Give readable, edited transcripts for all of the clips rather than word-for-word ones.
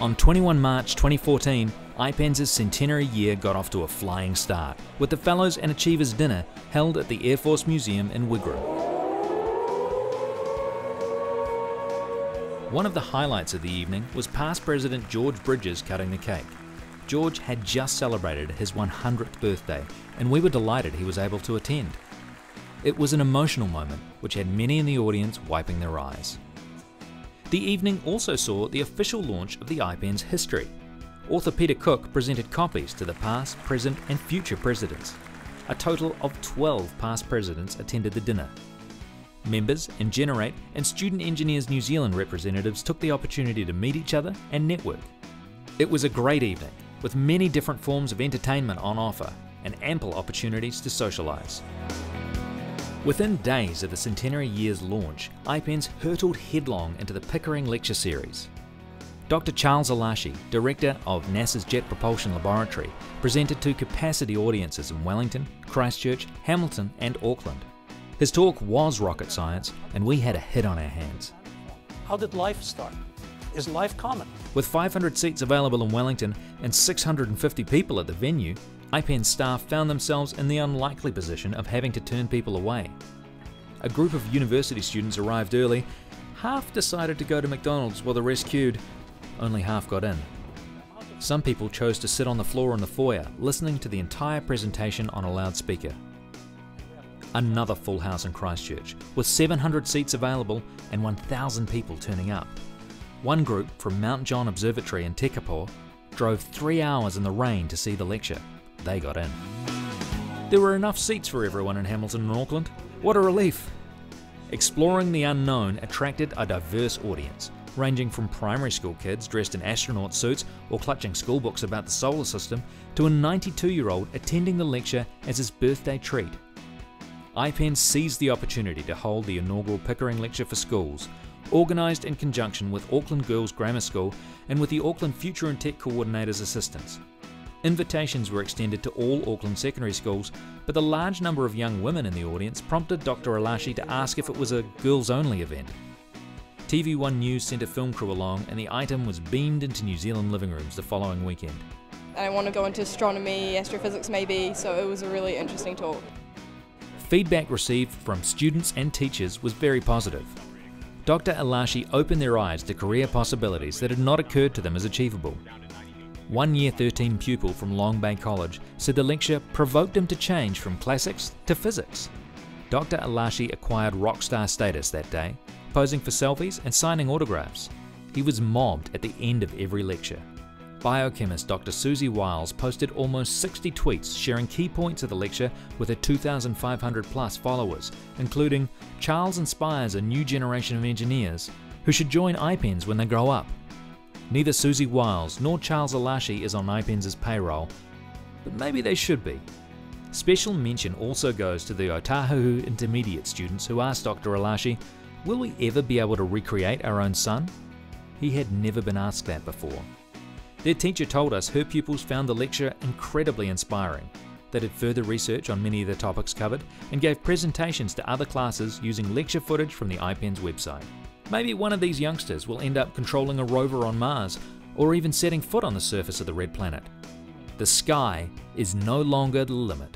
On 21 March 2014, IPENZ's centenary year got off to a flying start, with the Fellows and Achievers Dinner held at the Air Force Museum in Wigram. One of the highlights of the evening was past President George Bridges cutting the cake. George had just celebrated his 100th birthday, and we were delighted he was able to attend. It was an emotional moment, which had many in the audience wiping their eyes. The evening also saw the official launch of the IPENZ history. Author Peter Cook presented copies to the past, present and future presidents. A total of 12 past presidents attended the dinner. Members, Generate and Student Engineers New Zealand representatives took the opportunity to meet each other and network. It was a great evening, with many different forms of entertainment on offer and ample opportunities to socialise. Within days of the centenary year's launch, IPENZ hurtled headlong into the Pickering Lecture series. Dr Charles Elachi, director of NASA's Jet Propulsion Laboratory, presented to capacity audiences in Wellington, Christchurch, Hamilton and Auckland. His talk was rocket science, and we had a hit on our hands. How did life start? Is life common? With 500 seats available in Wellington and 650 people at the venue, IPENZ staff found themselves in the unlikely position of having to turn people away. A group of university students arrived early. Half decided to go to McDonald's while the rest queued. Only half got in. Some people chose to sit on the floor in the foyer, listening to the entire presentation on a loudspeaker. Another full house in Christchurch, with 700 seats available and 1,000 people turning up. One group from Mount John Observatory in Tekapo drove 3 hours in the rain to see the lecture. They got in. There were enough seats for everyone in Hamilton and Auckland. What a relief! Exploring the unknown attracted a diverse audience, ranging from primary school kids dressed in astronaut suits or clutching school books about the solar system to a 92-year-old attending the lecture as his birthday treat. IPENZ seized the opportunity to hold the inaugural Pickering Lecture for schools, organised in conjunction with Auckland Girls Grammar School and with the Auckland Future and Tech Coordinator's assistance. Invitations were extended to all Auckland secondary schools, but the large number of young women in the audience prompted Dr Elachi to ask if it was a girls-only event. TV1 News sent a film crew along, and the item was beamed into New Zealand living rooms the following weekend. I want to go into astronomy, astrophysics maybe, so it was a really interesting talk. Feedback received from students and teachers was very positive. Dr Elachi opened their eyes to career possibilities that had not occurred to them as achievable. One Year 13 pupil from Long Bay College said the lecture provoked him to change from classics to physics. Dr Elachi acquired rock star status that day, posing for selfies and signing autographs. He was mobbed at the end of every lecture. Biochemist Dr Susie Wiles posted almost 60 tweets sharing key points of the lecture with her 2,500 plus followers, including "Charles inspires a new generation of engineers who should join IPENZ when they grow up." Neither Susie Wiles nor Charles Elachi is on IPENZ's payroll, but maybe they should be. Special mention also goes to the Otahu intermediate students who asked Dr Elachi, "Will we ever be able to recreate our own sun?" He had never been asked that before. Their teacher told us her pupils found the lecture incredibly inspiring. They did further research on many of the topics covered and gave presentations to other classes using lecture footage from the IPENZ website. Maybe one of these youngsters will end up controlling a rover on Mars, or even setting foot on the surface of the red planet. The sky is no longer the limit.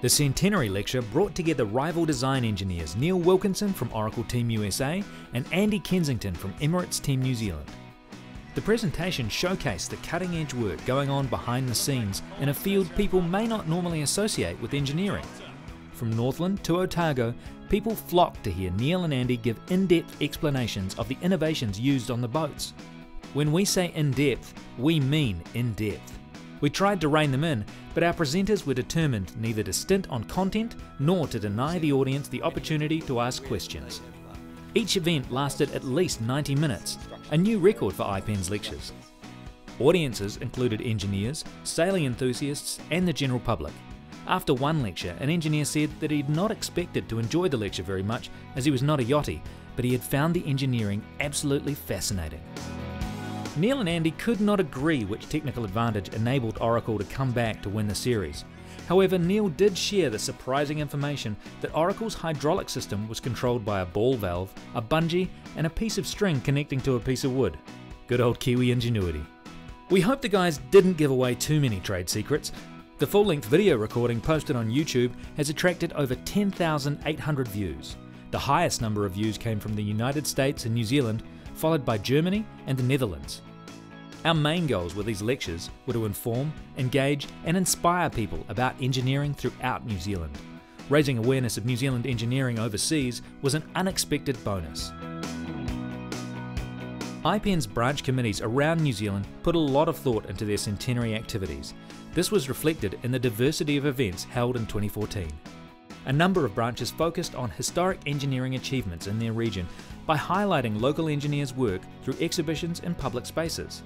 The Centenary Lecture brought together rival design engineers Neil Wilkinson from Oracle Team USA and Andy Kensington from Emirates Team New Zealand. The presentation showcased the cutting-edge work going on behind the scenes in a field people may not normally associate with engineering. From Northland to Otago, people flocked to hear Neil and Andy give in-depth explanations of the innovations used on the boats. When we say in-depth, we mean in-depth. We tried to rein them in, but our presenters were determined neither to stint on content nor to deny the audience the opportunity to ask questions. Each event lasted at least 90 minutes, a new record for IPENZ lectures. Audiences included engineers, sailing enthusiasts and the general public. After one lecture, an engineer said that he had not expected to enjoy the lecture very much as he was not a yachty, but he had found the engineering absolutely fascinating. Neil and Andy could not agree which technical advantage enabled Oracle to come back to win the series. However, Neil did share the surprising information that Oracle's hydraulic system was controlled by a ball valve, a bungee, and a piece of string connecting to a piece of wood. Good old Kiwi ingenuity. We hope the guys didn't give away too many trade secrets. The full-length video recording posted on YouTube has attracted over 10,800 views. The highest number of views came from the United States and New Zealand, followed by Germany and the Netherlands. Our main goals with these lectures were to inform, engage and inspire people about engineering throughout New Zealand. Raising awareness of New Zealand engineering overseas was an unexpected bonus. IPENZ branch committees around New Zealand put a lot of thought into their centenary activities. This was reflected in the diversity of events held in 2014. A number of branches focused on historic engineering achievements in their region by highlighting local engineers' work through exhibitions in public spaces.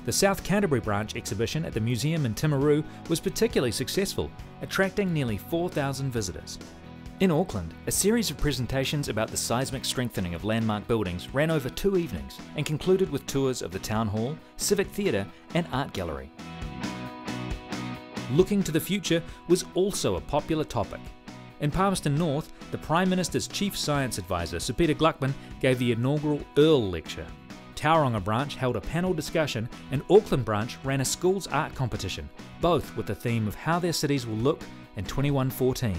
The South Canterbury branch exhibition at the museum in Timaru was particularly successful, attracting nearly 4,000 visitors. In Auckland, a series of presentations about the seismic strengthening of landmark buildings ran over 2 evenings and concluded with tours of the Town Hall, Civic Theatre and Art Gallery. Looking to the future was also a popular topic. In Palmerston North, the Prime Minister's Chief Science Advisor, Sir Peter Gluckman, gave the inaugural Earl Lecture. Tauranga branch held a panel discussion and Auckland branch ran a schools art competition, both with the theme of how their cities will look in 2114.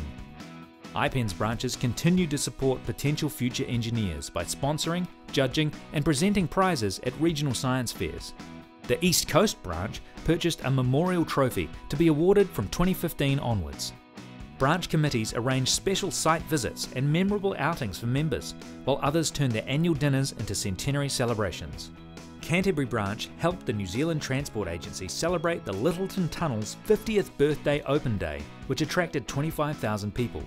IPENZ branches continue to support potential future engineers by sponsoring, judging and presenting prizes at regional science fairs. The East Coast branch purchased a memorial trophy to be awarded from 2015 onwards. Branch committees arranged special site visits and memorable outings for members, while others turned their annual dinners into centenary celebrations. Canterbury branch helped the New Zealand Transport Agency celebrate the Lyttelton Tunnel's 50th birthday open day, which attracted 25,000 people.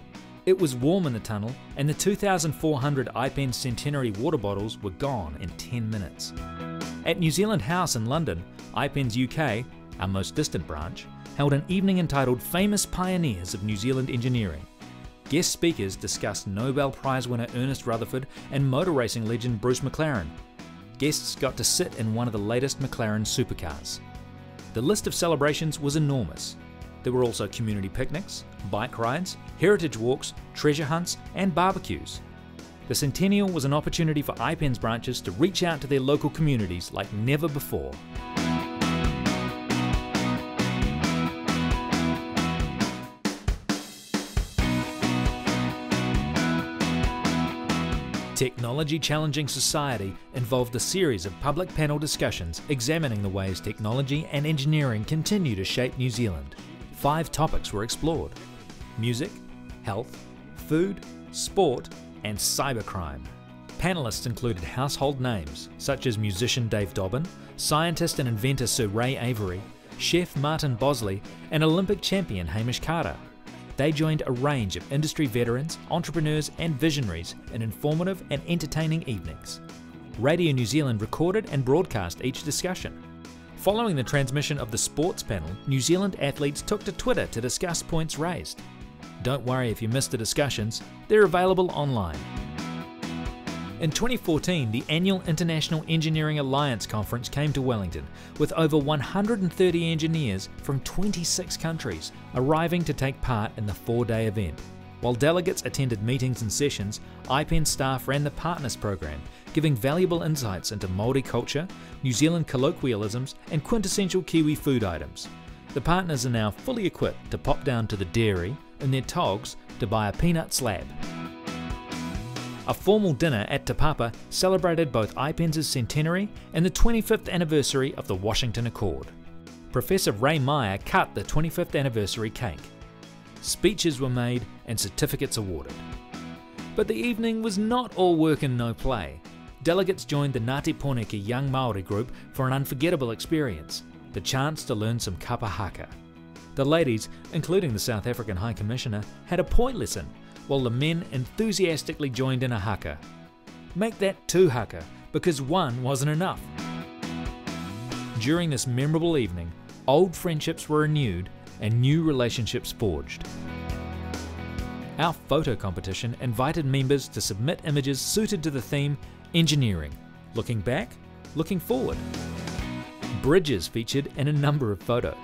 It was warm in the tunnel and the 2,400 IPENZ Centenary water bottles were gone in 10 minutes. At New Zealand House in London, IPENZ UK, our most distant branch, held an evening entitled Famous Pioneers of New Zealand Engineering. Guest speakers discussed Nobel Prize winner Ernest Rutherford and motor racing legend Bruce McLaren. Guests got to sit in one of the latest McLaren supercars. The list of celebrations was enormous. There were also community picnics, bike rides, heritage walks, treasure hunts and barbecues. The Centennial was an opportunity for IPENZ branches to reach out to their local communities like never before. Technology Challenging Society involved a series of public panel discussions examining the ways technology and engineering continue to shape New Zealand. 5 topics were explored: music, health, food, sport, and cybercrime. Panelists included household names such as musician Dave Dobbin, scientist and inventor Sir Ray Avery, chef Martin Bosley, and Olympic champion Hamish Carter. They joined a range of industry veterans, entrepreneurs and visionaries in informative and entertaining evenings. Radio New Zealand recorded and broadcast each discussion. Following the transmission of the sports panel, New Zealand athletes took to Twitter to discuss points raised. Don't worry if you missed the discussions, they're available online. In 2014, the annual International Engineering Alliance Conference came to Wellington, with over 130 engineers from 26 countries arriving to take part in the 4-day event. While delegates attended meetings and sessions, IPENZ staff ran the Partners program, giving valuable insights into Māori culture, New Zealand colloquialisms and quintessential Kiwi food items. The partners are now fully equipped to pop down to the dairy in their togs to buy a peanut slab. A formal dinner at Te Papa celebrated both IPENZ's centenary and the 25th anniversary of the Washington Accord. Professor Ray Meyer cut the 25th anniversary cake. Speeches were made and certificates awarded. But the evening was not all work and no play. Delegates joined the Ngāti Pōneke Young Māori group for an unforgettable experience, the chance to learn some kapa haka. The ladies, including the South African High Commissioner, had a poi lesson, while the men enthusiastically joined in a haka. Make that 2 haka, because 1 wasn't enough. During this memorable evening, old friendships were renewed and new relationships forged. Our photo competition invited members to submit images suited to the theme Engineering, looking back, looking forward. Bridges featured in a number of photos.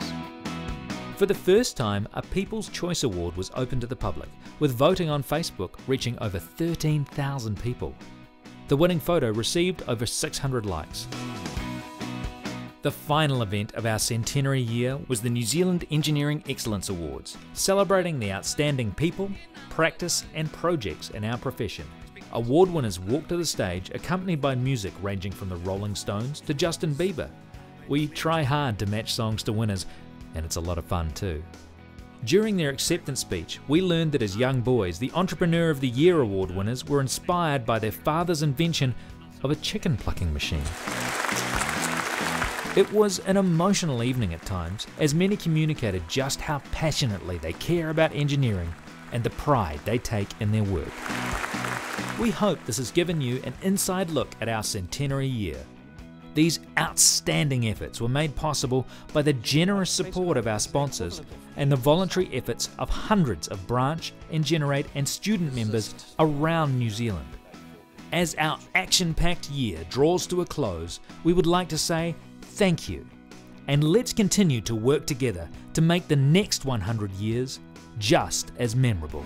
For the first time, a People's Choice Award was open to the public, with voting on Facebook reaching over 13,000 people. The winning photo received over 600 likes. The final event of our centenary year was the New Zealand Engineering Excellence Awards, celebrating the outstanding people, practice and projects in our profession. Award winners walked to the stage accompanied by music ranging from the Rolling Stones to Justin Bieber. We try hard to match songs to winners, and it's a lot of fun too. During their acceptance speech, we learned that as young boys, the Entrepreneur of the Year award winners were inspired by their father's invention of a chicken plucking machine. It was an emotional evening at times, as many communicated just how passionately they care about engineering and the pride they take in their work. We hope this has given you an inside look at our centenary year. These outstanding efforts were made possible by the generous support of our sponsors and the voluntary efforts of hundreds of branch, Engenerate and student members around New Zealand. As our action-packed year draws to a close, we would like to say thank you, and let's continue to work together to make the next 100 years just as memorable.